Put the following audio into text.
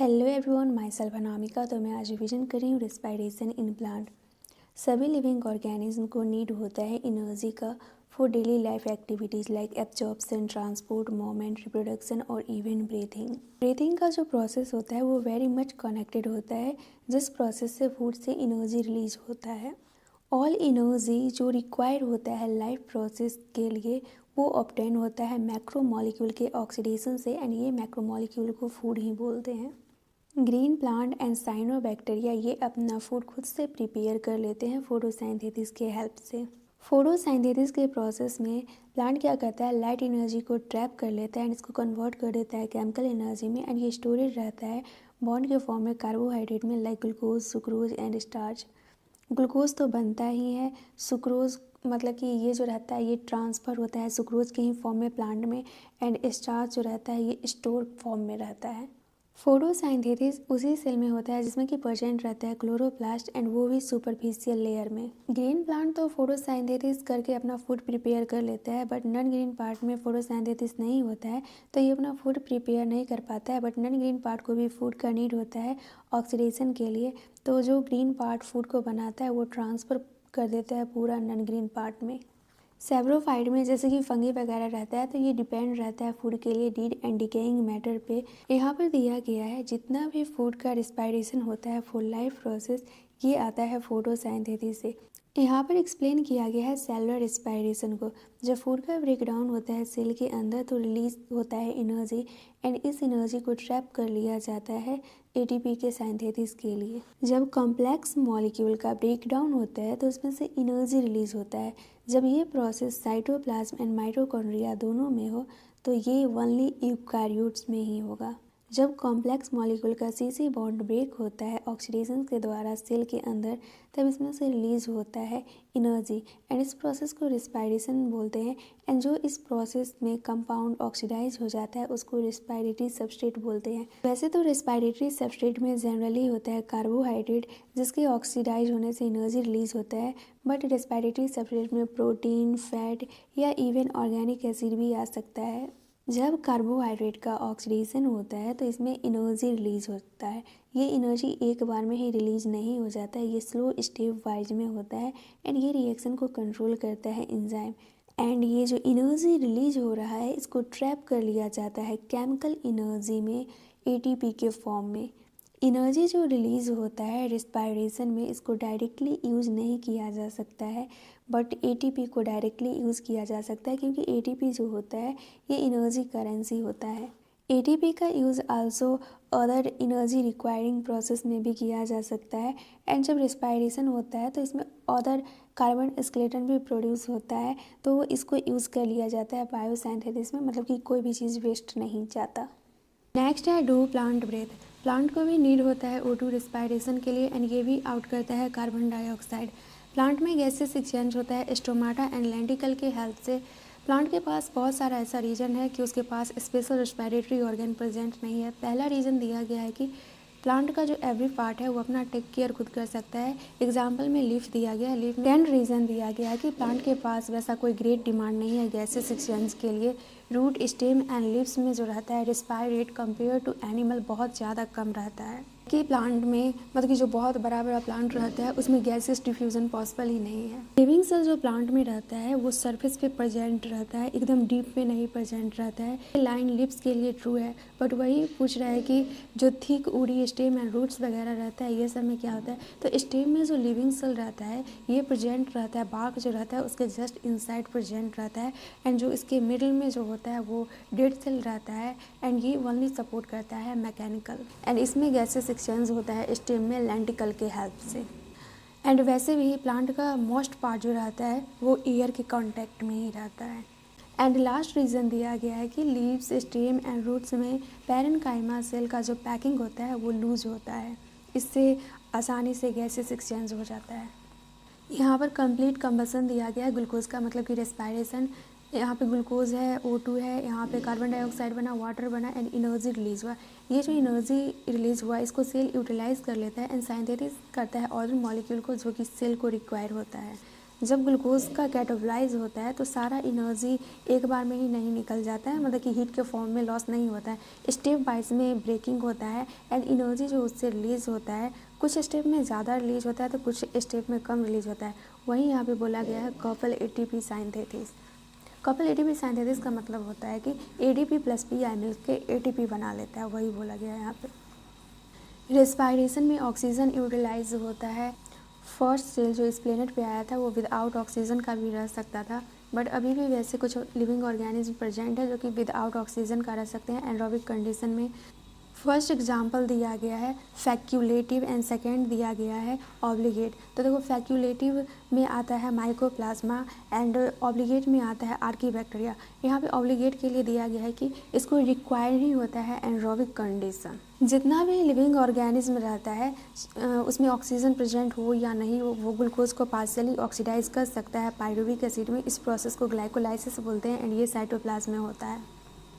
Hello everyone, my self Anamika. तो मैं आज रिविजन कर रही हूँ रेस्पिरेशन इन प्लांट। सभी लिविंग ऑर्गेनिज्म को नीड होता है एनर्जी का for daily life activities like absorption, transport, movement, reproduction और इवन ब्रीथिंग। ब्रीथिंग का जो प्रोसेस होता है वो वेरी मच कनेक्टेड होता है, जिस प्रोसेस से फूड से एनर्जी रिलीज होता है। ऑल एनर्जी जो रिक्वायर होता है लाइफ प्रोसेस के लिए वो ऑब्टेन होता है मैक्रो मॉलिक्यूल के ऑक्सीडेशन से, एंड ये मैक्रो मॉलिक्यूल को फूड ही बोलते हैं। ग्रीन प्लांट एंड साइनोबैक्टीरिया ये अपना फूड खुद से प्रिपेयर कर लेते हैं फोटोसिंथेसिस के हेल्प से। फोटोसिंथेसिस के प्रोसेस में प्लांट क्या करता है, लाइट एनर्जी को ट्रैप कर लेता है एंड इसको कन्वर्ट कर देता है केमिकल एनर्जी में, एंड ये स्टोरेज रहता है बॉन्ड के फॉर्म में कार्बोहाइड्रेट में like glucose, sucrose and starch. Glucose तो बनता ही है, सुक्रोज मतलब कि ये जो रहता है ये ट्रांसफ़र होता है सुक्रोज के ही फॉर्म में प्लांट में, एंड स्टार्च जो रहता है ये स्टोर फॉर्म में रहता है। फोटोसिंथेसिस उसी सेल में होता है जिसमें कि प्रेजेंट रहता है क्लोरोप्लास्ट, एंड वो भी सुपरफिशियल लेयर में। ग्रीन प्लांट तो फोटोसिंथेसिस करके अपना फूड प्रिपेयर कर लेता है, बट नॉन ग्रीन पार्ट में फोटोसिंथेसिस नहीं होता है तो ये अपना फूड प्रिपेयर नहीं कर पाता है, बट नॉन ग्रीन पार्ट को भी फूड का नीड होता है ऑक्सीडेशन के लिए। तो जो ग्रीन पार्ट फूड को बनाता है वो ट्रांसफ़र कर देता है पूरा नॉन ग्रीन पार्ट में। सेब्रोफाइट में जैसे कि फंगी वगैरह रहता है तो ये डिपेंड रहता है फूड के लिए डीड एंड डिकेइंग मैटर पे। यहाँ पर दिया गया है जितना भी फूड का रिस्पायरेशन होता है फुल लाइफ प्रोसेस ये आता है फोटोसिंथेसिस से। यहाँ पर एक्सप्लेन किया गया है सेलुलर रिस्पायरेशन को। जब फूड का ब्रेकडाउन होता है सेल के अंदर तो रिलीज होता है एनर्जी, एंड इस एनर्जी को ट्रैप कर लिया जाता है एटीपी के सिंथेसिस के लिए। जब कॉम्प्लेक्स मॉलिक्यूल का ब्रेकडाउन होता है तो उसमें से एनर्जी रिलीज होता है। जब ये प्रोसेस साइटोप्लाज्म एंड माइटोकॉन्ड्रिया दोनों में हो तो ये ओनली यूकार्योट्स में ही होगा। जब कॉम्प्लेक्स मॉलिक्यूल का सीसी बॉन्ड ब्रेक होता है ऑक्सीडेशन के द्वारा सेल के अंदर, तब इसमें से रिलीज होता है एनर्जी, एंड इस प्रोसेस को रिस्पायरेशन बोलते हैं। एंड जो इस प्रोसेस में कंपाउंड ऑक्सीडाइज हो जाता है उसको रिस्पायरेटरी सबस्ट्रेट बोलते हैं। वैसे तो रिस्पायरेटरी सबस्ट्रेट में जनरली होता है कार्बोहाइड्रेट जिसके ऑक्सीडाइज होने से एनर्जी रिलीज होता है, बट रिस्पायरेटरी सबस्ट्रेट में प्रोटीन, फैट या इवन ऑर्गेनिक एसिड भी आ सकता है। जब कार्बोहाइड्रेट का ऑक्सीडेशन होता है तो इसमें एनर्जी रिलीज होता है। ये एनर्जी एक बार में ही रिलीज नहीं हो जाता है, ये स्लो स्टेप वाइज में होता है, एंड ये रिएक्शन को कंट्रोल करता है एंजाइम। एंड ये जो एनर्जी रिलीज हो रहा है इसको ट्रैप कर लिया जाता है केमिकल एनर्जी में एटीपी के फॉर्म में। एनर्जी जो रिलीज़ होता है रिस्पायरेशन में इसको डायरेक्टली यूज़ नहीं किया जा सकता है, बट एटीपी को डायरेक्टली यूज़ किया जा सकता है क्योंकि एटीपी जो होता है ये एनर्जी करेंसी होता है। एटीपी का use also other energy requiring process में भी किया जा सकता है, एंड जब रिस्पायरेशन होता है तो इसमें अदर कार्बन स्केलेटन भी प्रोड्यूस होता है तो इसको यूज़ कर लिया जाता है बायोसिंथेसिस में, मतलब कि कोई भी चीज़ वेस्ट नहीं जाता। नेक्स्ट है डू प्लांट ब्रेथ। प्लांट को भी नीड होता है O2 रिस्पायरेशन के लिए, एंड ये भी आउट करता है कार्बन डाइऑक्साइड। प्लांट में गैसेस एक्सचेंज होता है स्टोमाटा एंड लेंटिकल के हेल्प से। प्लांट के पास बहुत सारा ऐसा रीजन है कि उसके पास स्पेशल रिस्पायरेटरी ऑर्गन प्रेजेंट नहीं है। पहला रीज़न दिया गया है कि प्लांट का जो एवरी पार्ट है वो अपना टेक केयर खुद कर सकता है। एग्जाम्पल में लीफ दिया गया है, लीफ में 10 रीज़न दिया गया है कि प्लांट के पास वैसा कोई ग्रेट डिमांड नहीं है गैसेस एक्सचेंज के लिए। रूट, स्टेम एंड लीव्स में जो रहता है respire rate compare to animal बहुत ज़्यादा कम रहता है कि प्लांट में मतलब कि जो बहुत बड़ा बड़ा प्लांट रहता है उसमें गैसेस डिफ्यूजन पॉसिबल ही नहीं है। लिविंग सेल जो प्लांट में रहता है वो सरफेस पे प्रेजेंट रहता है, एकदम डीप में नहीं प्रेजेंट रहता है। ये लाइन लिप्स के लिए ट्रू है, बट वही पूछ रहा है कि जो थिक उड़ी स्टेम एंड रूट्स वगैरह रहता है ये सब में क्या होता है। तो स्टेम में जो लिविंग सेल रहता है ये प्रेजेंट रहता है, बार्क जो रहता है उसके जस्ट इनसाइड प्रेजेंट रहता है, एंड जो इसके मिडिल में जो होता है वो डेड सेल रहता है, एंड ये ओनली सपोर्ट करता है मैकेनिकल, एंड इसमें गैसेस एक्सचेंज होता है स्टेम में लेंटिकल के हेल्प से। एंड वैसे भी प्लांट का मोस्ट पार्ट जो रहता है वो एयर के कांटेक्ट में ही रहता है। एंड लास्ट रीज़न दिया गया है कि लीव्स, स्टेम एंड रूट्स में पैरेन्काइमा सेल का जो पैकिंग होता है वो लूज होता है, इससे आसानी से गैसेस एक्सचेंज हो जाता है। यहाँ पर कंप्लीट कंबसन दिया गया है ग्लूकोज का, मतलब कि रेस्पायरेशन। यहाँ पे ग्लूकोज है, O2 है, यहाँ पे कार्बन डाइऑक्साइड बना, वाटर बना, एंड एनर्जी रिलीज हुआ। ये जो एनर्जी रिलीज हुआ इसको सेल यूटिलाइज कर लेता है एंड सिंथेसिस करता है ऑर्गन मॉलिक्यूल को जो कि सेल को रिक्वायर होता है। जब ग्लूकोज का कैटाबोलाइज होता है तो सारा एनर्जी एक बार में ही नहीं निकल जाता है, मतलब कि हीट के फॉर्म में लॉस नहीं होता है, स्टेप वाइज में ब्रेकिंग होता है एंड एनर्जी जो उससे रिलीज होता है कुछ स्टेप में ज़्यादा रिलीज होता है तो कुछ स्टेप में कम रिलीज होता है। वहीं यहाँ पे बोला गया है couple ATP synthesis. Couple ATP synthesis का मतलब होता है कि एडीपी प्लस पीआई मिलकर एटीपी बना लेता है, वही बोला गया है यहाँ पे। रेस्पायरेशन में ऑक्सीजन यूटिलाइज होता है। फर्स्ट सेल जो इस प्लेनेट पे आया था वो विदाउट ऑक्सीजन का भी रह सकता था, बट अभी भी वैसे कुछ लिविंग ऑर्गेनिज्म प्रेजेंट है जो कि विदाउट ऑक्सीजन का रह सकते हैं एनरोबिक कंडीशन में। फर्स्ट एग्जाम्पल दिया गया है फैक्यूलेटिव एंड सेकेंड दिया गया है ऑब्लिगेट। तो देखो फैक्यूलेटिव में आता है माइकोप्लाज्मा एंड ऑब्लिगेट में आता है आर्कीबैक्टीरिया। यहाँ पे ऑब्लिगेट के लिए दिया गया है कि इसको रिक्वायर ही होता है एनरोबिक कंडीशन। जितना भी लिविंग ऑर्गेनिज्म रहता है उसमें ऑक्सीजन प्रेजेंट हो या नहीं हो वो ग्लूकोज को पार्शियली ऑक्सीडाइज कर सकता है पायरुविक एसिड में। इस प्रोसेस को ग्लाइकोलाइसिस बोलते हैं एंड ये साइटोप्लाज्म में होता है।